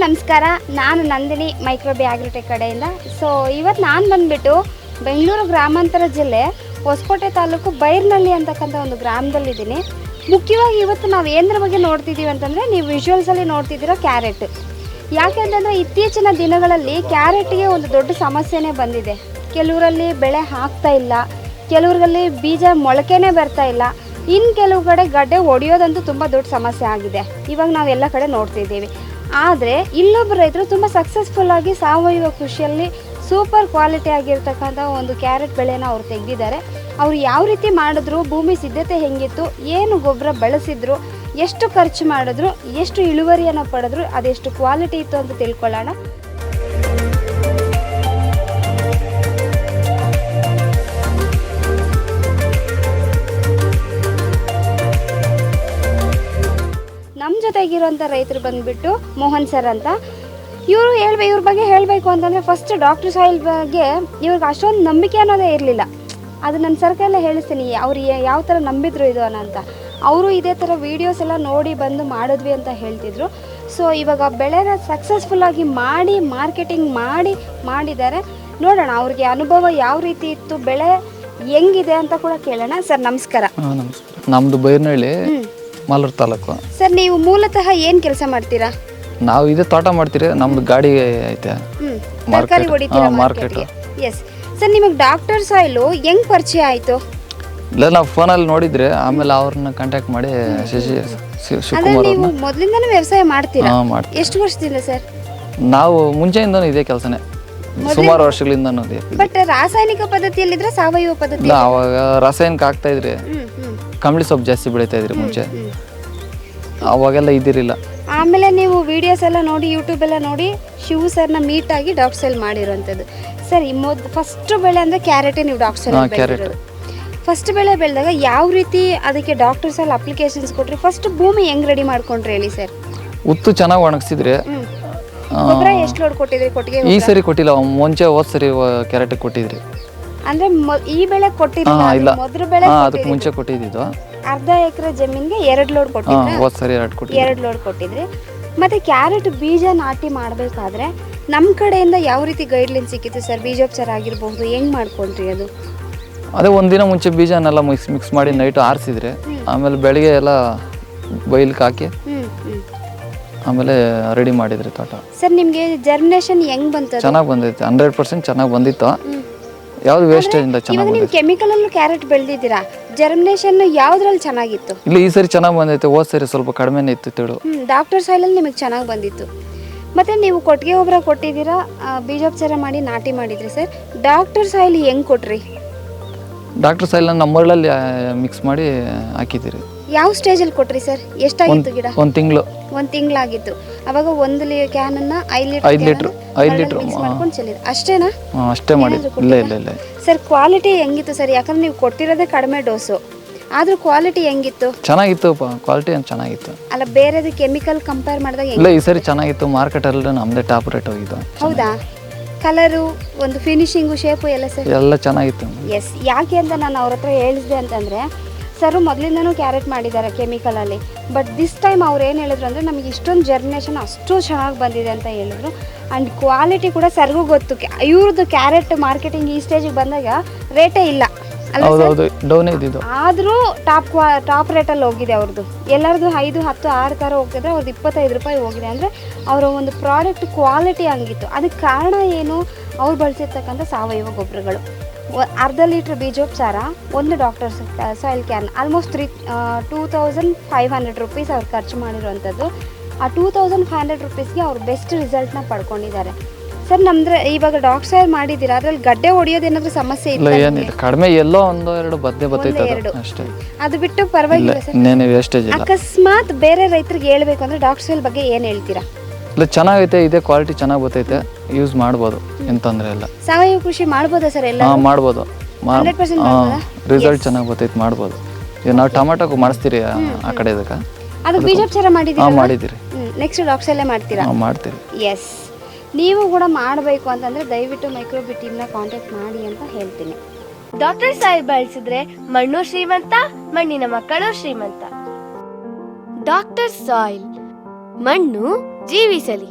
ನಮಸ್ಕಾರ. ನಾನು ನಂದಿನಿ ಮೈಕ್ರೋಬಿ ಆಗ್ರಿಟೆಕ್ ಕಡೆಯಿಂದ. ಸೊ ಇವತ್ತು ನಾನು ಬಂದುಬಿಟ್ಟು ಬೆಂಗಳೂರು ಗ್ರಾಮಾಂತರ ಜಿಲ್ಲೆ ಹೊಸಕೋಟೆ ತಾಲೂಕು ಬೈರ್ನಳ್ಳಿ ಅಂತಕ್ಕಂಥ ಒಂದು ಗ್ರಾಮದಲ್ಲಿದ್ದೀನಿ. ಮುಖ್ಯವಾಗಿ ಇವತ್ತು ನಾವು ಏನರ ಬಗ್ಗೆ ನೋಡ್ತಿದ್ದೀವಿ ಅಂತಂದರೆ, ನೀವು ವಿಜುವಲ್ಸಲ್ಲಿ ನೋಡ್ತಿದ್ದೀರೋ ಕ್ಯಾರೆಟ್. ಯಾಕೆಂತಂದರೆ ಇತ್ತೀಚಿನ ದಿನಗಳಲ್ಲಿ ಕ್ಯಾರೆಟ್ಗೆ ಒಂದು ದೊಡ್ಡ ಸಮಸ್ಯೆನೇ ಬಂದಿದೆ. ಕೆಲವರಲ್ಲಿ ಬೆಳೆ ಆಗ್ತಾ ಇಲ್ಲ, ಕೆಲವರಲ್ಲಿ ಬೀಜ ಮೊಳಕೆನೇ ಬರ್ತಾ ಇಲ್ಲ, ಇನ್ನು ಕೆಲವು ಕಡೆ ಗಡ್ಡೆ ಒಡೆಯೋದಂತೂ ತುಂಬ ದೊಡ್ಡ ಸಮಸ್ಯೆ ಆಗಿದೆ. ಇವಾಗ ನಾವು ಎಲ್ಲ ಕಡೆ ನೋಡ್ತಿದ್ದೀವಿ. ಆದರೆ ಇಲ್ಲೊಬ್ಬರು ರೈತರು ತುಂಬ ಸಕ್ಸಸ್ಫುಲ್ಲಾಗಿ ಸಾವಯವ ಕೃಷಿಯಲ್ಲಿ ಸೂಪರ್ ಕ್ವಾಲಿಟಿ ಆಗಿರ್ತಕ್ಕಂಥ ಒಂದು ಕ್ಯಾರೆಟ್ ಬೆಳೆನ ಅವ್ರು ತೆಗೆದಿದ್ದಾರೆ. ಅವರು ಯಾವ ರೀತಿ ಮಾಡಿದ್ರು, ಭೂಮಿ ಸಿದ್ಧತೆ ಹೆಂಗಿತ್ತು, ಏನು ಗೊಬ್ಬರ ಬಳಸಿದ್ರು, ಎಷ್ಟು ಖರ್ಚು ಮಾಡಿದ್ರು, ಎಷ್ಟು ಇಳುವರಿಯನ್ನು ಪಡೆದ್ರು, ಅದೆಷ್ಟು ಕ್ವಾಲಿಟಿ ಇತ್ತು ಅಂತ ತಿಳ್ಕೊಳ್ಳೋಣ. ನಮ್ಮ ಜೊತೆಗಿರುವಂಥ ರೈತರು ಬಂದುಬಿಟ್ಟು ಮೋಹನ್ ಸರ್ ಅಂತ. ಇವ್ರ ಬಗ್ಗೆ ಹೇಳಬೇಕು ಅಂತಂದರೆ, ಫಸ್ಟ್ ಡಾಕ್ಟರ್ ಸಾಯಿಲ್ ಬಗ್ಗೆ ಇವ್ರಿಗೆ ಅಷ್ಟೊಂದು ನಂಬಿಕೆ ಅನ್ನೋದೇ ಇರಲಿಲ್ಲ. ಅದು ನನ್ನ ಸರ್ಕಲ್ಲೇ ಹೇಳಿಸ್ತೀನಿ, ಅವ್ರು ಯಾವ ಥರ ನಂಬಿದ್ರು ಇದು ಅಂತ. ಅವರು ಇದೇ ಥರ ವೀಡಿಯೋಸ್ ಎಲ್ಲ ನೋಡಿ ಬಂದು ಮಾಡಿದ್ವಿ ಅಂತ ಹೇಳ್ತಿದ್ರು. ಸೊ ಇವಾಗ ಬೆಳೆನ ಸಕ್ಸಸ್ಫುಲ್ಲಾಗಿ ಮಾಡಿ ಮಾರ್ಕೆಟಿಂಗ್ ಮಾಡಿದ್ದಾರೆ. ನೋಡೋಣ ಅವ್ರಿಗೆ ಅನುಭವ ಯಾವ ರೀತಿ ಇತ್ತು, ಬೆಳೆ ಹೆಂಗಿದೆ ಅಂತ ಕೂಡ ಕೇಳೋಣ. ಸರ್ ನಮಸ್ಕಾರ. ನಮಸ್ಕಾರ. ನಮ್ಮದು ಬೈರ್ನಳ್ಳಿ, ಮಾಲೂರು ತಾಲೂಕು. ಸರ್ ನೀವು ಮೂಲತಃ ಏನು ಕೆಲಸ ಮಾಡ್ತೀರಾ? ನಾವು ಇದೇ ತೋಟ ಮಾಡ್ತೀರಿ. ನಮ್ದು ಗಾಡಿ ಐತೆ, ತರಕಾರಿ ಹೊಡಿತೀರಾ ಮಾರ್ಕೆಟ್? Yes sir. ನಿಮಗೆ ಡಾಕ್ಟರ್ ಸಾಯಿಲು ಹೆಂಗ್ ಪರಿಚಯ ಆಯಿತು? ಇಲ್ಲ, ನಾವು ಫೋನಲ್ಲಿ ನೋಡಿದ್ರೆ ಆಮೇಲೆ ಅವ್ರನ್ನ ಕಾಂಟ್ಯಾಕ್ಟ್ ಮಾಡಿ ಶಿವಕುಮಾರ್ ನೀವು ಮೊದಲಿಂದನೂ ವ್ಯವಸಾಯ ಮಾಡ್ತೀರಾ? ಮಾಡ್ತೀವಿ. ಎಷ್ಟು ವರ್ಷದಿಂದ ಸರ್? ನಾವು ಮುಂಚೆಯಿಂದನೂ ಇದೇ ಕೆಲಸನೇ, ಸುಮಾರು ವರ್ಷಗಳಿಂದ. ಬಟ್ ರಾಸಾಯನಿಕ ಪದ್ಧತಿಯಲ್ಲಿದ್ರೆ ಸಾವಯವ ಪದ್ಧತಿ? ಇಲ್ಲ, ಅವಾಗ ರಾಸಾಯನಿಕ ಆಗ್ತಾ ಇದ್ರಿ, ಕಂಬಳಿ ಸೊಪ್ಪು ಜಾಸ್ತಿ ಬೆಳೀತಾ ಇದ್ರಿ ಮುಂಚೆ, ಅವಾಗೆಲ್ಲ ಇದ್ದಿರಲಿಲ್ಲ. ಆಮೇಲೆ ನೀವು ವಿಡಿಯೋಸ್ ಎಲ್ಲ ನೋಡಿ, ಯೂಟ್ಯೂಬ್ ಎಲ್ಲ ನೋಡಿ ಶಿವು ಸರ್ನ ಮೀಟ್ ಆಗಿ ಡಾಕ್ಟರ್ ಸಾಯಿಲ್ ಮಾಡಿರೋಂಥದ್ದು. ಸರ್ ಫಸ್ಟ್ ಬೆಳೆ ಅಂದರೆ ಕ್ಯಾರೆಟೇ ನೀವು ಡಾಕ್ಟರ್ ಸಾಯಿಲ್ ಬೆಳೆದಿರೋದು. ಫಸ್ಟ್ ಬೆಳೆ ಬೆಳೆದಾಗ ಯಾವ ರೀತಿ ಅದಕ್ಕೆ ಡಾಕ್ಟರ್ ಸಾಯಿಲ್ ಅಪ್ಲಿಕೇಶನ್ಸ್ ಕೊಟ್ರಿ? ಫಸ್ಟ್ ಭೂಮಿ ಹೆಂಗ್ ರೆಡಿ ಮಾಡ್ಕೊಂಡ್ರಿ ಹೇಳಿ ಸರ್? ಉತ್ತು ಚೆನ್ನಾಗಿ ಒಣಗಿಸಿದ್ರಿ. ಗೊಬ್ಬರ ಎಷ್ಟು ಲೋಡ್ ಕೊಟ್ಟಿದ್ರಿ? ಕೊಟ್ಟಿಗೆ ಈ ಸರಿ ಕೊಟ್ಟಿಲ್ಲ, ಮುಂಚೆ ಹೋದ್ ಸರಿ ಕ್ಯಾರೆಟ್ ಕೊಟ್ಟಿದ್ರಿ. ಅಂದ್ರೆ ಈ ಬೆಳೆ ಕೊಟ್ಟಿಲ್ಲ, ಮೊದಲು ಬೆಳೆ ಅದಕ್ಕೆ ಮುಂಚೆ ಕೊಟ್ಟಿದ್ದು. ಅರ್ಧ ಎಕರೆ ಜಮೀನಿಗೆ 2 ಲೋಡ್ ಕೊಟ್ಟಿದ್ರಿ. ಹೋದ್ ಸರಿ 2 ಲೋಡ್ ಕೊಟ್ಟಿದ್ರಿ. ಮತ್ತೆ ಕ್ಯಾರೆಟ್ ಬೀಜ ನಾಟಿ ಮಾಡಬೇಕಾದ್ರೆ ನಮ್ಮ ಕಡೆಯಿಂದ ಯಾವ ರೀತಿ ಗೈಡ್ಲೈನ್ ಸಿಕ್ಕಿತ್ತು ಸರ್? ಬೀಜೋಪಚಾರ ಆಗಿರಬಹುದು, ಹೆಂಗ್ ಮಾಡ್ಕೊಂಡ್ರಿ ಅದು? ಅದೇ ಒಂದಿನ ಮುಂಚೆ ಬೀಜನೆಲ್ಲ ಮಿಕ್ಸ್ ಮಾಡಿ ನೈಟ್ ಆರಿಸಿದ್ರೆ, ಆಮೇಲೆ ಬೆಳಿಗ್ಗೆ ಎಲ್ಲ ಬೈಲ್ಗೆ ಹಾಕಿ ಆಮೇಲೆ ರೆಡಿ ಮಾಡಿದ್ರಿ ತೋಟ. ಸರ್ ನಿಮಗೆ ಜರ್ಮಿನೇಷನ್ ಹೆಂಗ್ ಬಂತು? ಚೆನ್ನಾಗಿ ಬಂದೈತೆ, 100% ಚೆನ್ನಾಗಿ ಬಂದಿತ್ತು. ಯಾವ್ದು ವೇಸ್ಟೇಜ್ ಇಲ್ಲ, ಚೆನ್ನಾಗಿ ನೀವು ಕೆಮಿಕಲ್ ಅಲ್ಲೂ ಕ್ಯಾರೆಟ್ ಬೆಳೆದಿದ್ದೀರಾ, ಜರ್ಮಿನೇಷನ್ ಯಾವ್ದ್ರಲ್ಲಿ ಚೆನ್ನಾಗಿತ್ತು? ಇಲ್ಲ, ಈ ಸರಿ ಚೆನ್ನಾಗಿ ಬಂದೈತೆ. ಹೋದ್ ಸರಿ ಸ್ವಲ್ಪ ಕಡಿಮೆನೇ ಇತ್ತು ತಿಳು. ಡಾಕ್ಟರ್ ಸಾಯಿಲ್ ಅಲ್ಲಿ ನಿಮಗೆ ಚೆನ್ನಾಗಿ ಬಂದಿತ್ತು. ಮತ್ತೆ ನೀವು ಕೊಟ್ಟಿಗೆ ಗೊಬ್ಬರ ಕೊಟ್ಟಿದ್ದೀರಾ, ಬೀಜೋಪಚಾರ ಮಾಡಿ ನಾಟಿ ಮಾಡಿದ್ರಿ. ಸರ್ ಡಾಕ್ಟರ್ ಸಾಯಿಲ್ ಹೆಂಗ್ ಕೊಟ್ರಿ? ಡಾಕ್ಟರ್ ಸಾಯಿಲ್ ನಮ್ಮೂರಲ್ಲಿ ಮಿಕ್ಸ್ ಮಾಡಿ ಹಾಕಿದ್ದೀರಿ. ಯಾವ ಸ್ಟೇಜಲ್ಲಿ ಕೊಟ್ರಿ ಸರ್? ಎಷ್ಟಾಗಿತ್ತು ಗಿಡ? 1 ತಿಂಗಳು. 1 ತಿಂಗಳಾಗಿತ್ತು. ಅವಾಗ 1 ಕ್ಯಾನನ್ನ 5 ಲೀಟರ್ ಮಾಡ್ಕೊಂಡು ಚೆಲ್ಲಿದ್ರು ಅಷ್ಟೇನಾ? ಅಷ್ಟೇ ಮಾಡಿ. ಇಲ್ಲ ಸರ್ ಕ್ವಾಲಿಟಿ ಹೆಂಗಿತ್ತು ಸರ್? ಯಾಕಂದ್ರೆ ನೀವು ಕೊಟ್ಟಿರೋದೇ ಕಡಿಮೆ ಡೋಸು, ಆದ್ರೂ ಕ್ವಾಲಿಟಿ ಹೆಂಗಿತ್ತು? ಚೆನ್ನಾಗಿತ್ತು, ಕ್ವಾಲಿಟಿ ಚೆನ್ನಾಗಿತ್ತು. ಅಲ್ಲ, ಬೇರೆದು ಕೆಮಿಕಲ್ ಕಂಪೇರ್ ಮಾಡಿದಾಗ ಇಲ್ಲ, ಈ ಸರಿ ಚೆನ್ನಾಗಿತ್ತು. ಮಾರ್ಕೆಟ್ ಅಲ್ಲಿ ನಮ್ದೇ ಟಾಪ್ ರೇಟ್ ಹೋಗಿದ್ದು. ಹೌದಾ? ಕಲರು, ಒಂದು ಫಿನಿಶಿಂಗು, ಶೇಪು ಎಲ್ಲ ಸರ್ ಎಲ್ಲ ಚೆನ್ನಾಗಿತ್ತು. ಎಸ್. ಯಾಕೆ ಅಂತ ನಾನು ಅವ್ರ ಹತ್ರ ಹೇಳಿದೆ ಅಂತಂದರೆ, ಸರ್ ಮೊದಲಿಂದನೂ ಕ್ಯಾರೆಟ್ ಮಾಡಿದ್ದಾರೆ ಕೆಮಿಕಲಲ್ಲಿ. ಬಟ್ ದಿಸ್ ಟೈಮ್ ಅವ್ರು ಏನು ಹೇಳಿದ್ರು ಅಂದರೆ, ನಮಗೆ ಇಷ್ಟೊಂದು ಜರ್ಮಿನೇಷನ್ ಅಷ್ಟು ಚೆನ್ನಾಗಿ ಬಂದಿದೆ ಅಂತ ಹೇಳಿದ್ರು. ಆ್ಯಂಡ್ ಕ್ವಾಲಿಟಿ ಕೂಡ ಸರ್ಗೂ ಗೊತ್ತು. ಇವ್ರದ್ದು ಕ್ಯಾರೆಟ್ ಮಾರ್ಕೆಟಿಂಗ್ ಈ ಸ್ಟೇಜಿಗೆ ಬಂದಾಗ ರೇಟೇ ಇಲ್ಲ ಅಲ್ಲ, ಡೌನ್ ಇದ್ದಿದ್ದು. ಆದರೂ ಟಾಪ್ ರೇಟಲ್ಲಿ ಹೋಗಿದೆ ಅವ್ರದ್ದು. ಎಲ್ಲರದ್ದು 5, 10, 6 ಥರ ಹೋಗಿದ್ರೆ ಅವ್ರದ್ದು 25 ರೂಪಾಯಿ ಹೋಗಿದೆ. ಅಂದರೆ ಅವರ ಒಂದು ಪ್ರಾಡಕ್ಟ್ ಕ್ವಾಲಿಟಿ ಹಂಗಿತ್ತು. ಅದಕ್ಕೆ ಕಾರಣ ಏನು? ಅವ್ರು ಬಳಸಿರ್ತಕ್ಕಂಥ ಸಾವಯವ ಗೊಬ್ಬರಗಳು. ಅರ್ಧ ಲೀಟ್ರ್ ಬೀಜೋಪಚಾರ, 1 doctor soil can, almost 2500 rupees ಅವ್ರು ಖರ್ಚು ಮಾಡಿರುವಂಥದ್ದು. ಆ 2500 ರುಪೀಸ್ಗೆ ಅವ್ರು ಬೆಸ್ಟ್ ರಿಸಲ್ಟ್ನ ಪಡ್ಕೊಂಡಿದ್ದಾರೆ. ಸರ್ ನಮ್ದ್ರೆ ಇವಾಗ ಡಾಕ್ಟರ್ ಸಾಯಿಲ್ ಮಾಡಿದ್ದೀರಾ, ಅದ್ರಲ್ಲಿ ಗಡ್ಡೆ ಹೊಡಿಯೋದೇನಾದ್ರೂ ಸಮಸ್ಯೆ ಇಲ್ಲ? ಏನಿಲ್ಲ, ಕಡಿಮೆ ಎಲ್ಲೋ 1-2 ಬರ್ತೈತೆ ಅಷ್ಟೇ. ಅದು ಬಿಟ್ಟು ಪರವಾಗಿಲ್ಲ ಸರ್. ಅಕಸ್ಮಾತ್ ಬೇರೆ ರೈತರಿಗೆ ಹೇಳ್ಬೇಕು ಅಂದ್ರೆ ಡಾಕ್ಟರ್ ಸಾಯಿಲ್ ಬಗ್ಗೆ ಏನು ಹೇಳ್ತೀರಾ? ಇಲ್ಲ, ಚೆನ್ನಾಗೈತೆ, ಇದೇ ಕ್ವಾಲಿಟಿ ಚೆನ್ನಾಗಿ ಬರ್ತೈತೆ, ಯೂಸ್ ಮಾಡ್ಬೋದು, ಏನು ತೊಂದರೆ ಇಲ್ಲ. ಸಾವಯವ ಕೃಷಿ ಮಾಡ್ಬೋದಾ ಸರ್? ಎಲ್ಲ ಮಾಡ್ಬೋದು, 100% ರಿಸಲ್ಟ್ ಚೆನ್ನಾಗಿ ಬರ್ತೈತೆ, ಮಾಡ್ಬೋದು. ಈಗ ನಾವು ಟೊಮೆಟೊ ಮಾಡಿಸ್ತೀರಿ ಆ ಕಡೆ, ಇದಕ್ಕೆ ಅದು ಬೀಜೋಪಚಾರ ಮಾಡಿದ್ದೀರಿ. ನೆಕ್ಸ್ಟ್ ಡಾಕ್ಟರ್ ಸಾಯಿಲ್ ಮಾಡ್ತೀರಾ? ಮಾಡ್ತೀರಿ. ಎಸ್. ನೀವು ಕೂಡ ಮಾಡಬೇಕು ಅಂತಂದ್ರೆ ದಯವಿಟ್ಟು ಮೈಕ್ರೋಬಿ ಟೀಮ್ನ ಕಾಂಟ್ಯಾಕ್ಟ್ ಮಾಡಿ ಅಂತ ಹೇಳ್ತೀನಿ. ಡಾಕ್ಟರ್ ಸಾಯಿಲ್ ಬಳಸಿದ್ರೆ ಮಣ್ಣು ಶ್ರೀಮಂತ, ಮಣ್ಣಿನ ಮಕ್ಕಳು ಶ್ರೀಮಂತ. ಡಾಕ್ಟರ್ ಸಾಯಿಲ್, ಮಣ್ಣು ಜೀವಿಸಲಿ.